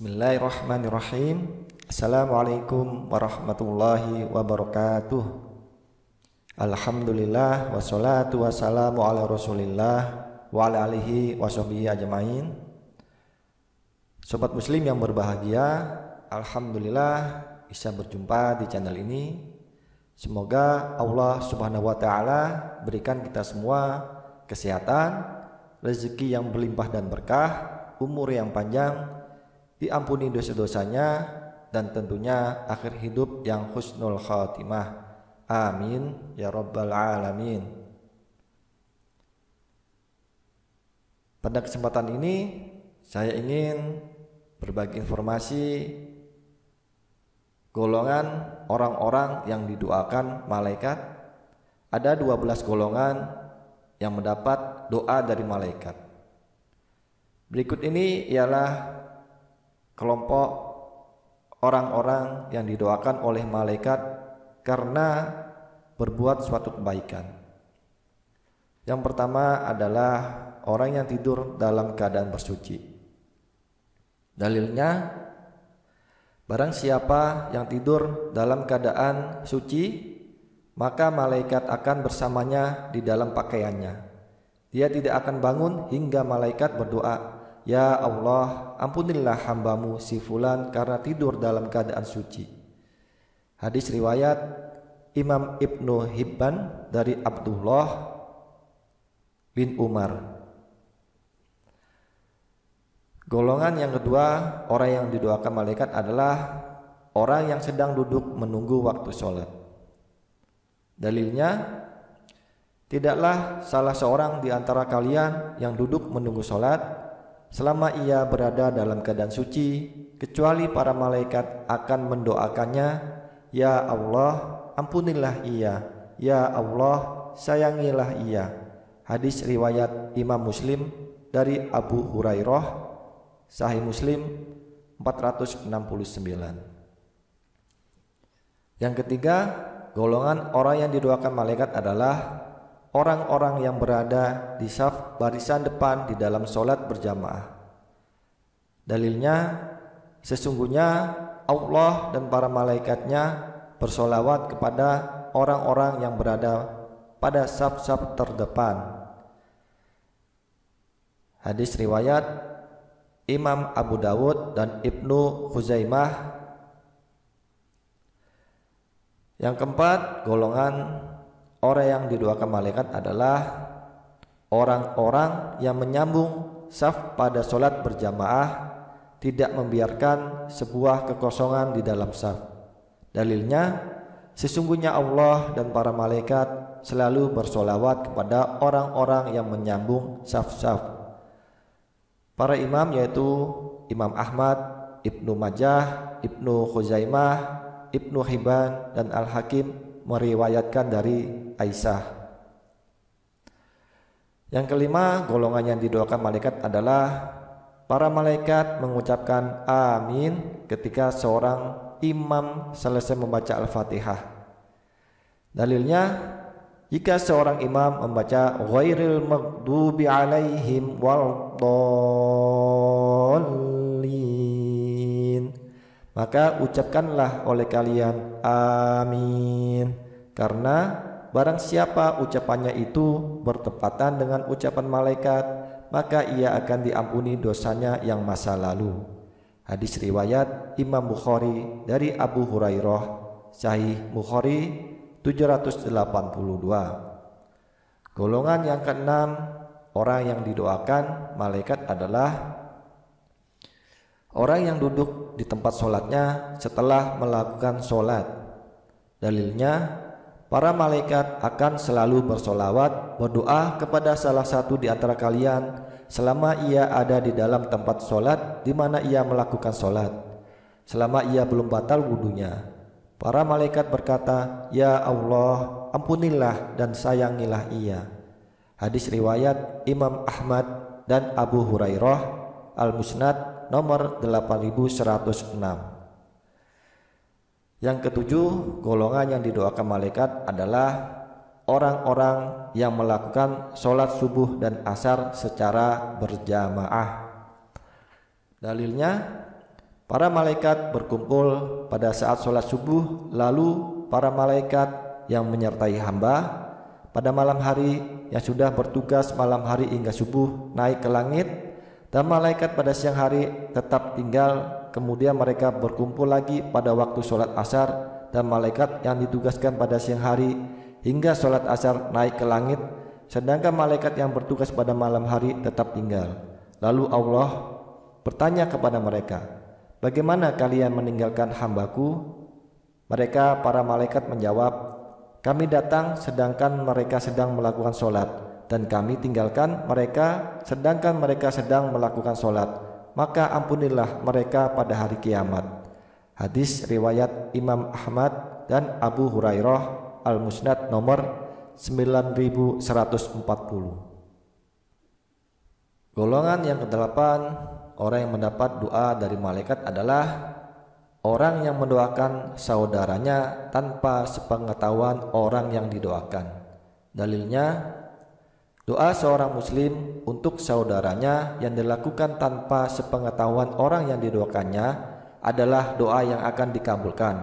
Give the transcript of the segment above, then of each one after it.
Bismillahirrahmanirrahim. Assalamualaikum warahmatullahi wabarakatuh. Alhamdulillah wassalatu wassalamu ala rasulillah wa ala alihi wa sahbihi ajmain. Sobat muslim yang berbahagia, alhamdulillah bisa berjumpa di channel ini. Semoga Allah subhanahu wa ta'ala berikan kita semua kesehatan, rezeki yang berlimpah dan berkah, umur yang panjang, diampuni dosa-dosanya, dan tentunya akhir hidup yang husnul khatimah. Amin ya rabbal alamin. Pada kesempatan ini saya ingin berbagi informasi golongan orang-orang yang didoakan malaikat. Ada 12 golongan yang mendapat doa dari malaikat. Berikut ini ialah kelompok orang-orang yang didoakan oleh malaikat karena berbuat suatu kebaikan. Yang pertama adalah orang yang tidur dalam keadaan bersuci. Dalilnya, barang siapa yang tidur dalam keadaan suci, maka malaikat akan bersamanya di dalam pakaiannya. Dia tidak akan bangun hingga malaikat berdoa, "Ya Allah, ampunilah hambamu si fulan karena tidur dalam keadaan suci." Hadis riwayat Imam Ibnu Hibban dari Abdullah bin Umar. Golongan yang kedua, orang yang didoakan malaikat adalah orang yang sedang duduk menunggu waktu sholat. Dalilnya, tidaklah salah seorang di antara kalian yang duduk menunggu sholat selama ia berada dalam keadaan suci, kecuali para malaikat akan mendoakannya, "Ya Allah, ampunilah ia. Ya Allah, sayangilah ia." Hadis riwayat Imam Muslim dari Abu Hurairah, Sahih Muslim 469. Yang ketiga, golongan orang yang didoakan malaikat adalah orang-orang yang berada di saf barisan depan di dalam sholat berjamaah. Dalilnya, sesungguhnya Allah dan para malaikatnya bersolawat kepada orang-orang yang berada pada saf-saf terdepan. Hadis riwayat Imam Abu Dawud dan Ibnu Khuzaimah. Yang keempat, golongan orang yang didoakan malaikat adalah orang-orang yang menyambung saf pada sholat berjamaah, tidak membiarkan sebuah kekosongan di dalam saf. Dalilnya, sesungguhnya Allah dan para malaikat selalu bersolawat kepada orang-orang yang menyambung saf-saf. Para imam yaitu Imam Ahmad, Ibnu Majah, Ibnu Khuzaimah, Ibnu Hibban, dan Al-Hakim meriwayatkan dari Aisyah. Yang kelima, golongan yang didoakan malaikat adalah para malaikat mengucapkan amin ketika seorang imam selesai membaca Al-Fatihah. Dalilnya, jika seorang imam membaca ghairil maghdubi alaihim waladdallin, maka ucapkanlah oleh kalian amin, karena barang siapa ucapannya itu bertepatan dengan ucapan malaikat, maka ia akan diampuni dosanya yang masa lalu. Hadis riwayat Imam Bukhari dari Abu Hurairah, Sahih Bukhari 782. Golongan yang keenam, orang yang didoakan malaikat adalah orang yang duduk di tempat sholatnya setelah melakukan sholat. Dalilnya, para malaikat akan selalu bersolawat, berdoa kepada salah satu di antara kalian selama ia ada di dalam tempat sholat di mana ia melakukan sholat, selama ia belum batal wudunya. Para malaikat berkata, "Ya Allah, ampunilah dan sayangilah ia." Hadis riwayat Imam Ahmad dan Abu Hurairah, Al-Musnad nomor 8106. Yang ketujuh, golongan yang didoakan malaikat adalah orang-orang yang melakukan sholat subuh dan asar secara berjamaah. Dalilnya, Para malaikat berkumpul pada saat sholat subuh, lalu para malaikat yang menyertai hamba pada malam hari yang sudah bertugas malam hari hingga subuh naik ke langit, dan malaikat pada siang hari tetap tinggal. Kemudian mereka berkumpul lagi pada waktu sholat asar, dan malaikat yang ditugaskan pada siang hari hingga sholat asar naik ke langit, sedangkan malaikat yang bertugas pada malam hari tetap tinggal. Lalu Allah bertanya kepada mereka, "Bagaimana kalian meninggalkan hambaku?" Mereka para malaikat menjawab, "Kami datang sedangkan mereka sedang melakukan sholat, dan kami tinggalkan mereka sedangkan mereka sedang melakukan sholat. Maka ampunilah mereka pada hari kiamat." Hadis riwayat Imam Ahmad dan Abu Hurairah, Al-Musnad nomor 9140. Golongan yang kedelapan, orang yang mendapat doa dari malaikat adalah orang yang mendoakan saudaranya tanpa sepengetahuan orang yang didoakan. Dalilnya, doa seorang muslim untuk saudaranya yang dilakukan tanpa sepengetahuan orang yang didoakannya adalah doa yang akan dikabulkan.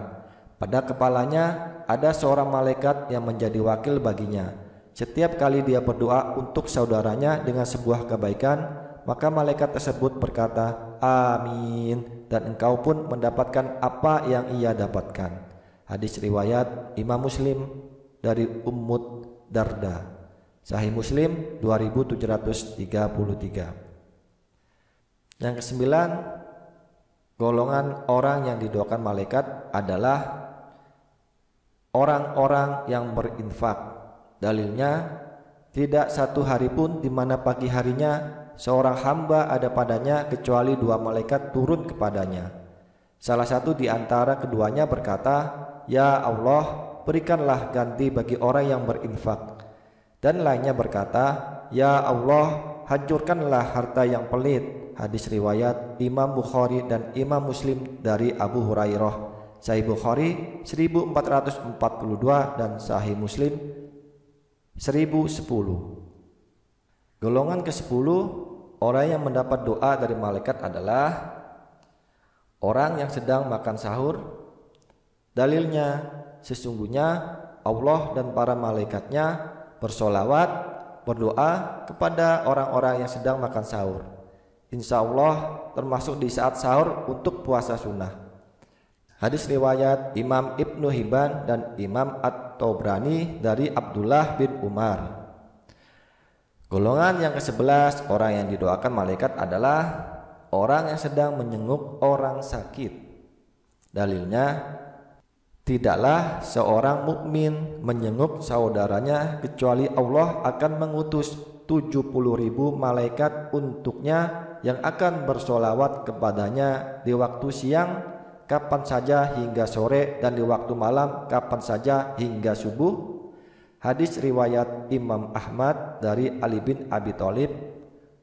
Pada kepalanya ada seorang malaikat yang menjadi wakil baginya. Setiap kali dia berdoa untuk saudaranya dengan sebuah kebaikan, maka malaikat tersebut berkata, "Amin," dan engkau pun mendapatkan apa yang ia dapatkan. Hadis riwayat Imam Muslim dari Ummu Darda. Sahih Muslim 2733. Yang kesembilan, golongan orang yang didoakan malaikat adalah orang-orang yang berinfak. Dalilnya, tidak satu hari pun di mana pagi harinya seorang hamba ada padanya kecuali dua malaikat turun kepadanya. Salah satu di antara keduanya berkata, "Ya Allah, berikanlah ganti bagi orang yang berinfak." Dan lainnya berkata, "Ya Allah, hancurkanlah harta yang pelit." Hadis riwayat Imam Bukhari dan Imam Muslim dari Abu Hurairah. Sahih Bukhari 1442 dan Sahih Muslim 1010. Golongan ke-10, orang yang mendapat doa dari malaikat adalah orang yang sedang makan sahur. Dalilnya, sesungguhnya Allah dan para malaikatnya bersolawat, berdoa kepada orang-orang yang sedang makan sahur. Insya Allah termasuk di saat sahur untuk puasa sunnah. Hadis riwayat Imam Ibnu Hibban dan Imam At-Tabrani dari Abdullah bin Umar. Golongan yang ke-11, orang yang didoakan malaikat adalah orang yang sedang menjenguk orang sakit. Dalilnya, tidaklah seorang mukmin menjenguk saudaranya kecuali Allah akan mengutus 70.000 malaikat untuknya yang akan bersolawat kepadanya di waktu siang kapan saja hingga sore, dan di waktu malam kapan saja hingga subuh. Hadis riwayat Imam Ahmad dari Ali bin Abi Thalib,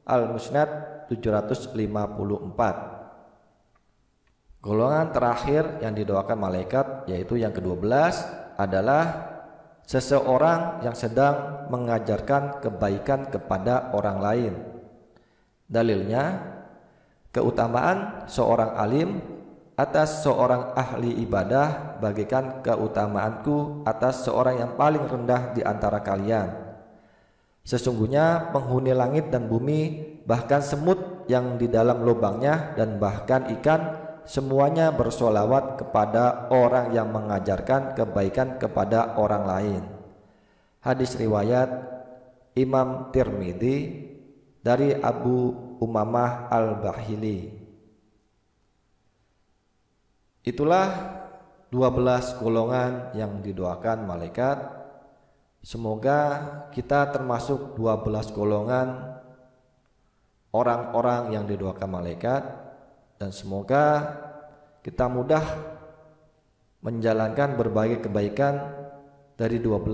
Al-Musnad 754. Golongan terakhir yang didoakan malaikat, yaitu yang ke-12, adalah seseorang yang sedang mengajarkan kebaikan kepada orang lain. Dalilnya, keutamaan seorang alim atas seorang ahli ibadah bagikan keutamaanku atas seorang yang paling rendah di antara kalian. Sesungguhnya penghuni langit dan bumi, bahkan semut yang di dalam lubangnya, dan bahkan ikan, semuanya bersolawat kepada orang yang mengajarkan kebaikan kepada orang lain. Hadis riwayat Imam Tirmidzi dari Abu Umamah Al-Bahili. Itulah 12 golongan yang didoakan malaikat. Semoga kita termasuk 12 golongan orang-orang yang didoakan malaikat, dan semoga kita mudah menjalankan berbagai kebaikan dari 12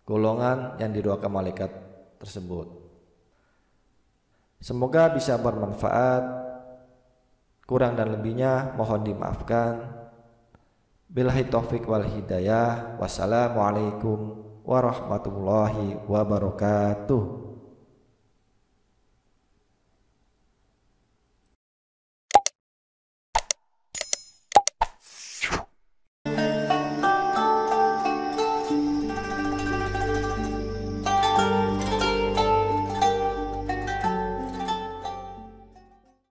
golongan yang didoakan malaikat tersebut. Semoga bisa bermanfaat. Kurang dan lebihnya mohon dimaafkan. Billahi taufik wal hidayah. Wassalamualaikum warahmatullahi wabarakatuh.